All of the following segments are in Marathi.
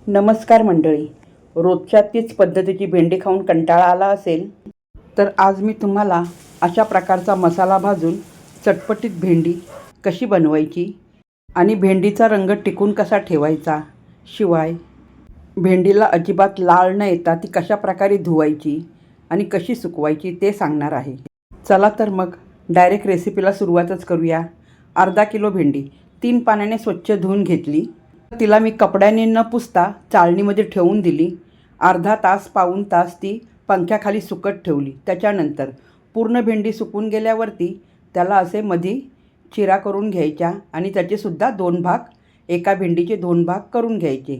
नमस्कार मंडळी. रोजच्या तीच पद्धतीची भेंडी खाऊन कंटाळा आला असेल तर आज मी तुम्हाला अशा प्रकारचा मसाला भाजून चटपटीत भेंडी कशी बनवायची आणि भेंडीचा रंग टिकून कसा ठेवायचा, शिवाय भेंडीला अजिबात लाळ न येता ती कशा प्रकारे धुवायची आणि कशी सुकवायची ते सांगणार आहे. चला तर मग डायरेक्ट रेसिपीला सुरुवातच करूया. अर्धा किलो भेंडी 3 पाण्याने स्वच्छ धुवून घेतली. तिला मी कपड्याने न पुसता चाळणीमध्ये ठेवून दिली. अर्धा तास पाऊण तास ती पंख्याखाली सुकत ठेवली. त्याच्यानंतर पूर्ण भेंडी सुकून गेल्यावरती त्याला असे मधी चिरा करून घ्यायच्या आणि त्याचेसुद्धा 2 भाग, एका भेंडीचे 2 भाग करून घ्यायचे.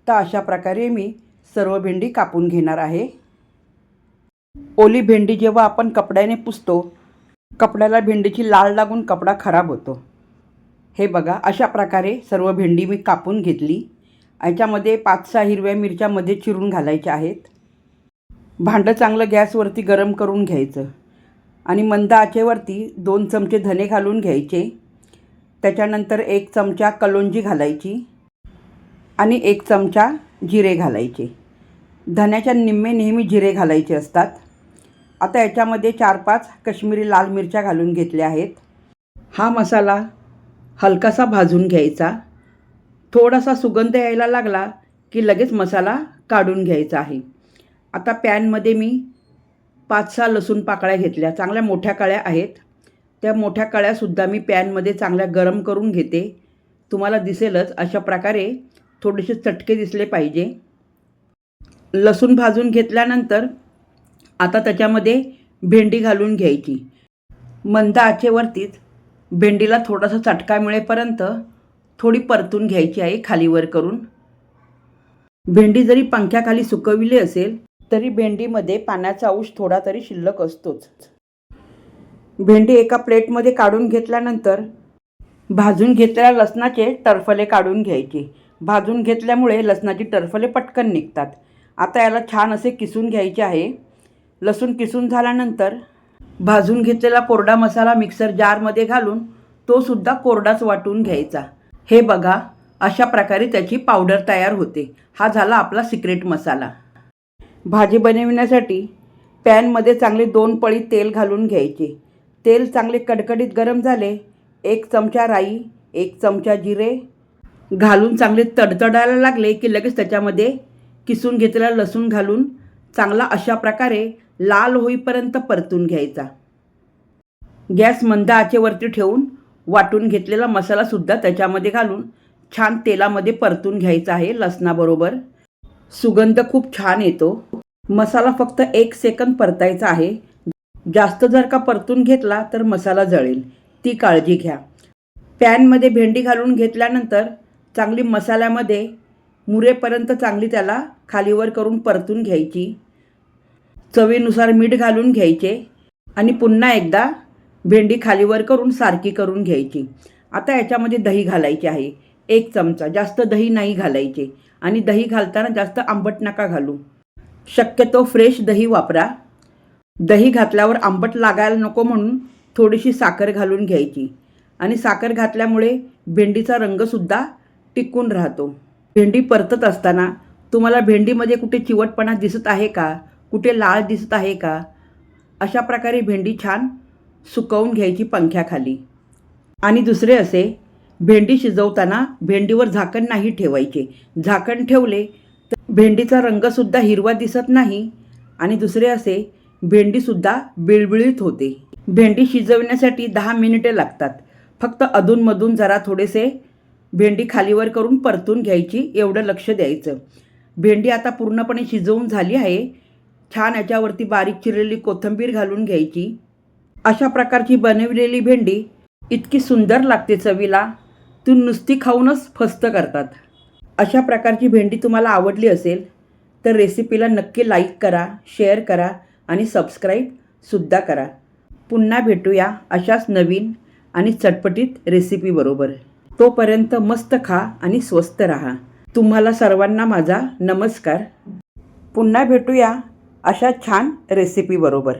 तर अशा प्रकारे मी सर्व भेंडी कापून घेणार आहे. ओली भेंडी जेव्हा आपण कपड्याने पुसतो, कपड्याला भेंडीची लाळ लागून कपडा खराब होतो. हे बघा, अशा प्रकारे सर्व भेंडी मी कापून घेतली. याच्यामध्ये 5-6 हिरव्या मिरच्या मध्ये चिरून घालायच्या आहेत. भांडं चांगलं गॅसवरती गरम करून घ्यायचं आणि मंद आचेवरती 2 चमचे धने घालून घ्यायचे. त्याच्यानंतर 1 चमचा कलोंजी घालायची आणि 1 चमचा जिरे घालायचे. धन्याच्या निम्मे नेहमी जिरे घालायचे असतात. आता याच्यामध्ये 4-5 काश्मीरी लाल मिरच्या घालून घेतल्या आहेत. हा मसाला हलकासा भाजून घ्यायचा. थोडासा सुगंध यायला लागला की लगेच मसाला काढून घ्यायचा आहे. आता पॅनमध्ये मी 5-6 लसूण पाकळ्या घेतल्या. चांगल्या मोठ्या कळ्या आहेत. त्या मोठ्या कळ्यासुद्धा मी पॅनमध्ये चांगल्या गरम करून घेते. तुम्हाला दिसेलच अशा प्रकारे थोडेसे चटके दिसले पाहिजे. लसूण भाजून घेतल्यानंतर आता त्याच्यामध्ये भेंडी घालून घ्यायची. मंद आचेवरतीच भेंडीला थोडासा चटका मिळेपर्यंत थोडी परतून घ्यायची आहे, खालीवर करून. भेंडी जरी पंख्याखाली सुकविली असेल तरी भेंडीमध्ये पाण्याचा अंश थोडा तरी शिल्लक असतोच. भेंडी एका प्लेटमध्ये काढून घेतल्यानंतर भाजून घेतलेल्या लसणाचे टरफले काढून घ्यायचे. भाजून घेतल्यामुळे लसणाची टरफले पटकन निघतात. आता याला छान असे किसून घ्यायचे आहे. लसूण किसून झाल्यानंतर भाजून घेतलेला कोरडा मसाला मिक्सर जारमध्ये घालून तो सुद्धा कोरडाच वाटून घ्यायचा. हे बघा, अशा प्रकारे त्याची पावडर तयार होते. हा झाला आपला सिक्रेट मसाला. भाजी बनविण्यासाठी पॅनमध्ये चांगले 2 पळी तेल घालून घ्यायचे. तेल चांगले कडकडीत गरम झाले. 1 चमचा राई, 1 चमचा जिरे घालून चांगले तडतडायला लागले की लगेच त्याच्यामध्ये किसून घेतलेला लसूण घालून चांगला अशा प्रकारे लाल होईपर्यंत परतून घ्यायचा. गॅस मंद आचेवरती ठेवून वाटून घेतलेला मसालासुद्धा त्याच्यामध्ये घालून छान तेलामध्ये परतून घ्यायचा आहे लसणाबरोबर. सुगंध खूप छान येतो. मसाला फक्त 1 सेकंद परतायचा आहे. जास्त जर का परतून घेतला तर मसाला जळेल, ती काळजी घ्या. पॅनमध्ये भेंडी घालून घेतल्यानंतर चांगली मसाल्यामध्ये मुरेपर्यंत चांगली त्याला खालीवर करून परतून घ्यायची. चवीनुसार मीठ घालून घ्यायचे आणि पुन्हा एकदा भेंडी खालीवर करून सारखी करून घ्यायची. आता याच्यामध्ये दही घालायचे आहे. 1 चमचा, जास्त दही नाही घालायचे. आणि दही घालताना जास्त आंबट नका घालू. शक्यतो फ्रेश दही वापरा. दही घातल्यावर आंबट लागायला नको म्हणून थोडीशी साखर घालून घ्यायची. आणि साखर घातल्यामुळे भेंडीचा रंगसुद्धा टिकून राहतो. भेंडी परतत असताना तुम्हाला भेंडीमध्ये कुठे चिवटपणा दिसत आहे का, कुठे लाळ दिसत आहे का, अशा प्रकारे भेंडी छान सुकवून घ्यायची पंख्याखाली. आणि दुसरे असे, भेंडी शिजवताना भेंडीवर झाकण नाही ठेवायचे. झाकण ठेवले तर भेंडीचा रंगसुद्धा हिरवा दिसत नाही. आणि दुसरे असे, भेंडीसुद्धा बिळबिळीत होते. भेंडी शिजवण्यासाठी 10 मिनिटे लागतात. फक्त अधूनमधून जरा थोडेसे भेंडी खालीवर करून परतून घ्यायची, एवढं लक्ष द्यायचं. भेंडी आता पूर्णपणे शिजवून झाली आहे. छान याच्यावरती बारीक चिरलेली कोथिंबीर घालून घ्यायची. अशा प्रकारची बनविलेली भेंडी इतकी सुंदर लागते चवीला, ती नुसती खाऊनच फस्त करतात. अशा प्रकारची भेंडी तुम्हाला आवडली असेल तर रेसिपीला नक्की लाईक करा, शेअर करा आणि सबस्क्राईबसुद्धा करा. पुन्हा भेटूया अशाच नवीन आणि चटपटीत रेसिपीबरोबर. तोपर्यंत मस्त खा आणि स्वस्त राहा. तुम्हाला सर्वांना माझा नमस्कार. पुन्हा भेटूया अशा छान रेसिपीबरोबर.